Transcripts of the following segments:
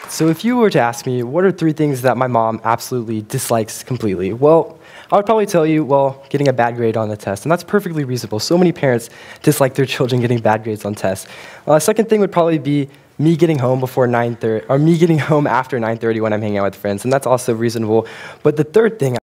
So if you were to ask me, what are 3 things that my mom absolutely dislikes completely? Well, I would probably tell you, well, getting a bad grade on the test, and that's perfectly reasonable. So many parents dislike their children getting bad grades on tests. Second thing would probably be me getting home before 9:30, or me getting home after 9:30 when I'm hanging out with friends, and that's also reasonable. But the third thing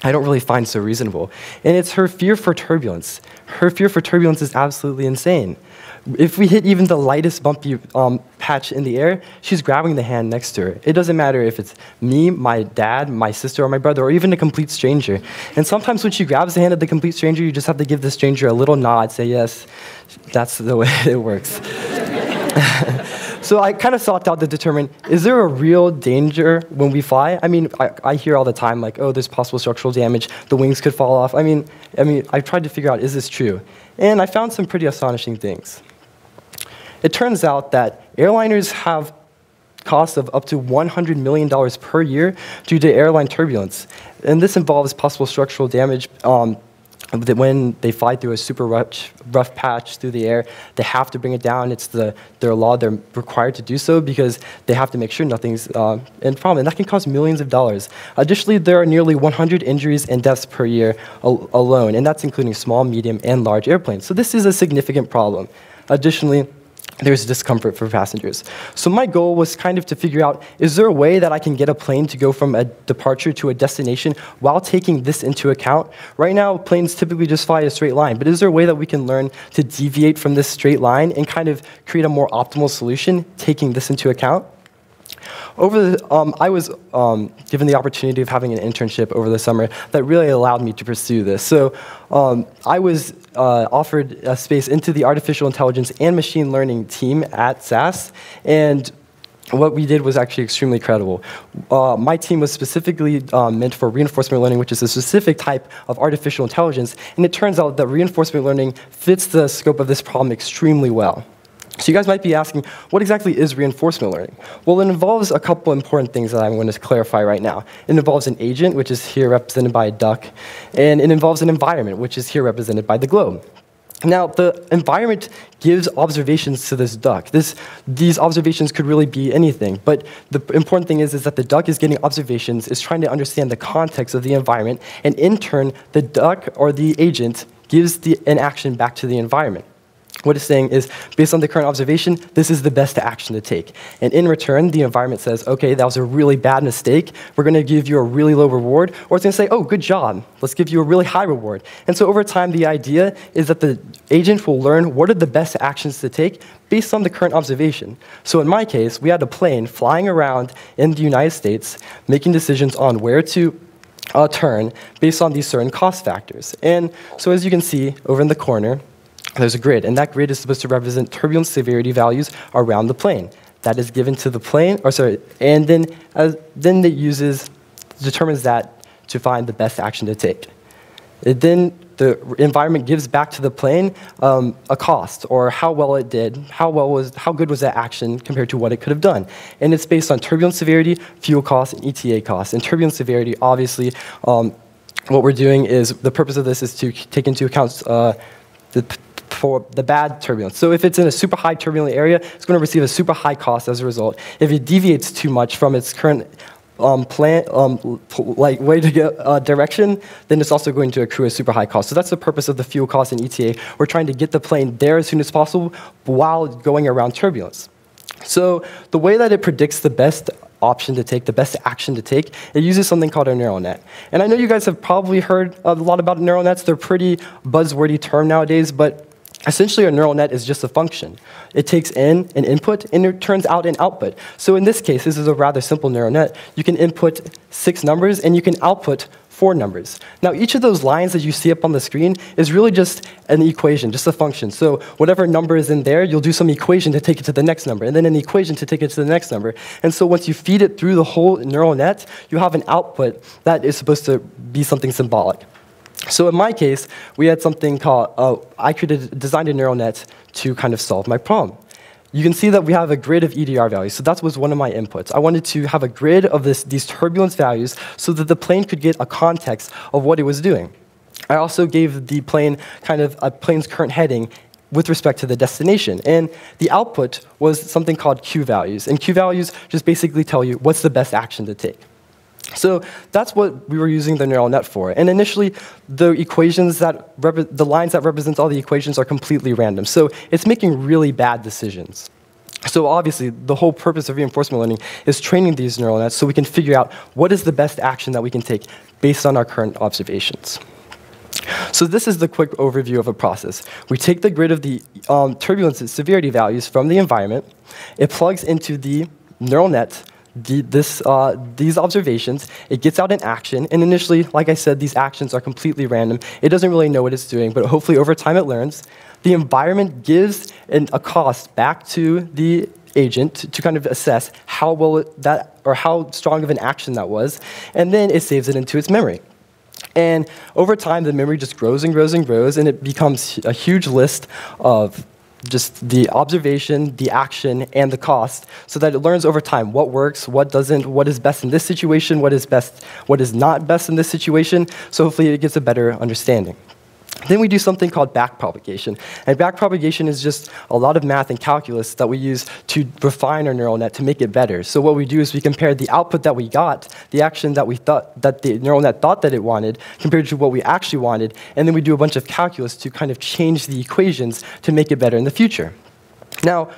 I don't really find so reasonable, and it's her fear for turbulence. Her fear for turbulence is absolutely insane. If we hit even the lightest bumpy patch in the air, she's grabbing the hand next to her. It doesn't matter if it's me, my dad, my sister, or my brother, or even a complete stranger. And sometimes when she grabs the hand of the complete stranger, you just have to give the stranger a little nod, say, yes, that's the way it works. So I kind of sought out to determine, is there a real danger when we fly? I mean, I hear all the time, like, oh, there's possible structural damage, the wings could fall off. I mean, I tried to figure out, is this true? And I found some pretty astonishing things. It turns out that airliners have costs of up to $100 million per year due to airline turbulence. And this involves possible structural damage when they fly through a super rough patch through the air. They have to bring it down. It's their law. They're required to do so because they have to make sure nothing's in problem. And that can cost millions of dollars. Additionally, there are nearly 100 injuries and deaths per year alone, and that's including small, medium, and large airplanes. So this is a significant problem. Additionally, there's discomfort for passengers. So my goal was kind of to figure out, is there a way that I can get a plane to go from a departure to a destination while taking this into account? Right now, planes typically just fly a straight line, but is there a way that we can learn to deviate from this straight line and kind of create a more optimal solution, taking this into account? I was given the opportunity of having an internship over the summer that really allowed me to pursue this. So I was offered a space into the artificial intelligence and machine learning team at SAS, and what we did was actually extremely credible. My team was specifically meant for reinforcement learning, which is a specific type of artificial intelligence, and it turns out that reinforcement learning fits the scope of this problem extremely well. So you guys might be asking, what exactly is reinforcement learning? Well, it involves a couple important things that I'm going to clarify right now. It involves an agent, which is here represented by a duck, and it involves an environment, which is here represented by the globe. Now, the environment gives observations to this duck. These observations could really be anything, but the important thing is that the duck is getting observations, is trying to understand the context of the environment, and in turn, the duck or the agent gives an action back to the environment. What it's saying is, based on the current observation, this is the best action to take. And in return, the environment says, okay, that was a really bad mistake. We're going to give you a really low reward. Or it's going to say, oh, good job. Let's give you a really high reward. And so over time, the idea is that the agent will learn what are the best actions to take based on the current observation. So in my case, we had a plane flying around in the United States, making decisions on where to turn based on these certain cost factors. And so as you can see over in the corner, there's a grid, and that grid is supposed to represent turbulence severity values around the plane. That is given to the plane, and then it determines that to find the best action to take. Then the environment gives back to the plane a cost, or how well it did, how good was that action compared to what it could have done. And it's based on turbulence severity, fuel costs, and ETA costs. And turbulence severity, obviously, what we're doing is, the purpose of this is to take into account for the bad turbulence. So if it's in a super high turbulent area, it's going to receive a super high cost as a result. If it deviates too much from its current way to get direction, then it's also going to accrue a super high cost. So that's the purpose of the fuel cost and ETA. We're trying to get the plane there as soon as possible while going around turbulence. So the way that it predicts the best option to take, the best action to take, it uses something called a neural net. And I know you guys have probably heard a lot about neural nets. They're a pretty buzzwordy term nowadays, but essentially, a neural net is just a function. It takes in an input, and it turns out an output. So in this case, this is a rather simple neural net. You can input 6 numbers, and you can output 4 numbers. Now, each of those lines that you see up on the screen is really just an equation, just a function. So whatever number is in there, you'll do some equation to take it to the next number, and then an equation to take it to the next number. And so once you feed it through the whole neural net, you have an output that is supposed to be something symbolic. So in my case, we had something called, I designed a neural net to kind of solve my problem. You can see that we have a grid of EDR values, so that was one of my inputs. I wanted to have a grid of these turbulence values so that the plane could get a context of what it was doing. I also gave the plane kind of a plane's current heading with respect to the destination. And the output was something called Q values. And Q values just basically tell you what's the best action to take. So that's what we were using the neural net for. And initially, the equations the lines that represent all the equations are completely random. So it's making really bad decisions. So obviously, the whole purpose of reinforcement learning is training these neural nets so we can figure out what is the best action that we can take based on our current observations. So this is the quick overview of a process. We take the grid of the turbulence and severity values from the environment. It plugs into the neural net these observations. It gets out an action. And initially, like I said, these actions are completely random. It doesn't really know what it's doing, but hopefully over time it learns. The environment gives a cost back to the agent to kind of assess how how strong of an action that was, and then it saves it into its memory. And over time, the memory just grows and grows and grows, and it becomes a huge list of just the observation, the action, and the cost, so that it learns over time what works, what doesn't, what is best in this situation, what is not best in this situation, so hopefully it gets a better understanding. Then we do something called backpropagation. And backpropagation is just a lot of math and calculus that we use to refine our neural net to make it better. So what we do is we compare the output that we got, the action that the neural net thought that it wanted, compared to what we actually wanted, and then we do a bunch of calculus to kind of change the equations to make it better in the future. Now,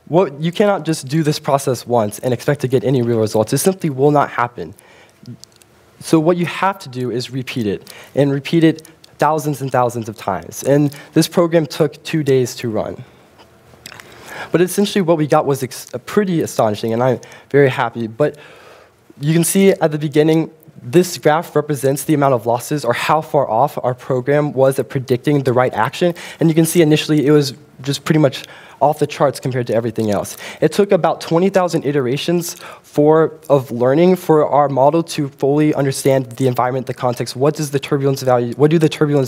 you cannot just do this process once and expect to get any real results. It simply will not happen. So what you have to do is repeat it, and repeat it thousands and thousands of times. And this program took 2 days to run. But essentially what we got was pretty astonishing, and I'm very happy. But you can see at the beginning, this graph represents the amount of losses or how far off our program was at predicting the right action. And you can see initially it was just pretty much off the charts compared to everything else. It took about 20,000 iterations of learning for our model to fully understand the environment, the context. What do the turbulence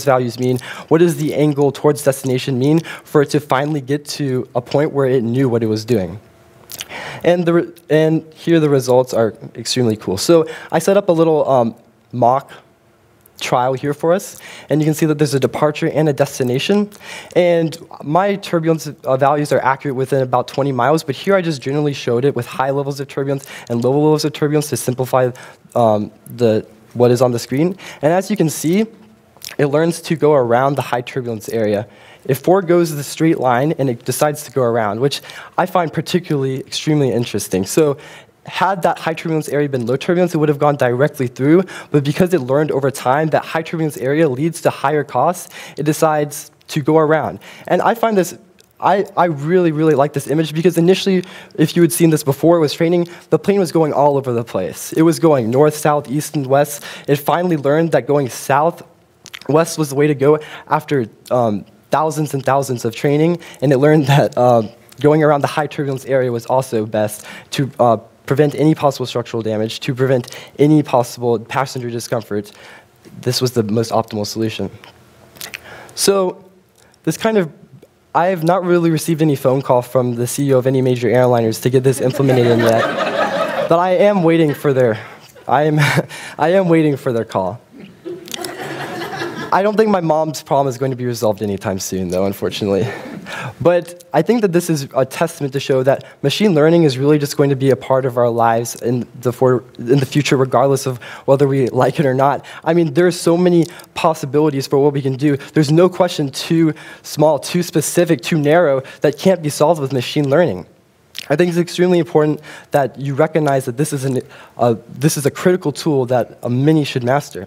values mean? What does the angle towards destination mean for it to finally get to a point where it knew what it was doing? And here the results are extremely cool. So I set up a little mock trial here for us, and you can see that there's a departure and a destination. And my turbulence values are accurate within about 20 miles, but here I just generally showed it with high levels of turbulence and low levels of turbulence to simplify what is on the screen. And as you can see, it learns to go around the high turbulence area. It foregoes the straight line, and it decides to go around, which I find particularly extremely interesting. So had that high turbulence area been low turbulence, it would have gone directly through, but because it learned over time that high turbulence area leads to higher costs, it decides to go around. And I find this, I really, really like this image, because initially, if you had seen this before it was training, the plane was going all over the place. It was going north, south, east, and west. It finally learned that going south-west was the way to go after thousands and thousands of training, and it learned that going around the high turbulence area was also best to prevent any possible structural damage, to prevent any possible passenger discomfort. This was the most optimal solution. So I have not really received any phone call from the CEO of any major airliners to get this implemented in yet, but I am waiting for their call. I don't think my mom's problem is going to be resolved anytime soon, though, unfortunately. But I think that this is a testament to show that machine learning is really just going to be a part of our lives in the future, regardless of whether we like it or not. I mean, there are so many possibilities for what we can do. There's no question too small, too specific, too narrow that can't be solved with machine learning. I think it's extremely important that you recognize that this is a critical tool that many should master.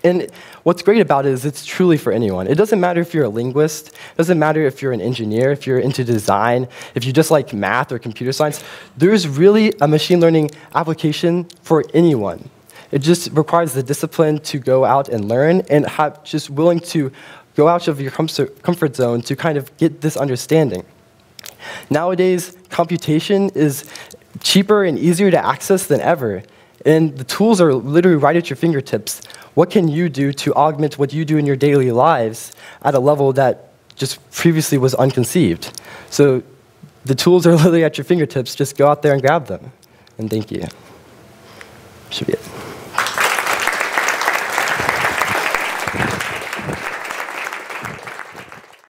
And what's great about it is it's truly for anyone. It doesn't matter if you're a linguist. It doesn't matter if you're an engineer, if you're into design, if you just like math or computer science. There's really a machine learning application for anyone. It just requires the discipline to go out and learn, and just willing to go out of your comfort zone to kind of get this understanding. Nowadays, computation is cheaper and easier to access than ever. And the tools are literally right at your fingertips. What can you do to augment what you do in your daily lives at a level that just previously was unconceived? So the tools are literally at your fingertips. Just go out there and grab them. And thank you. Should be it.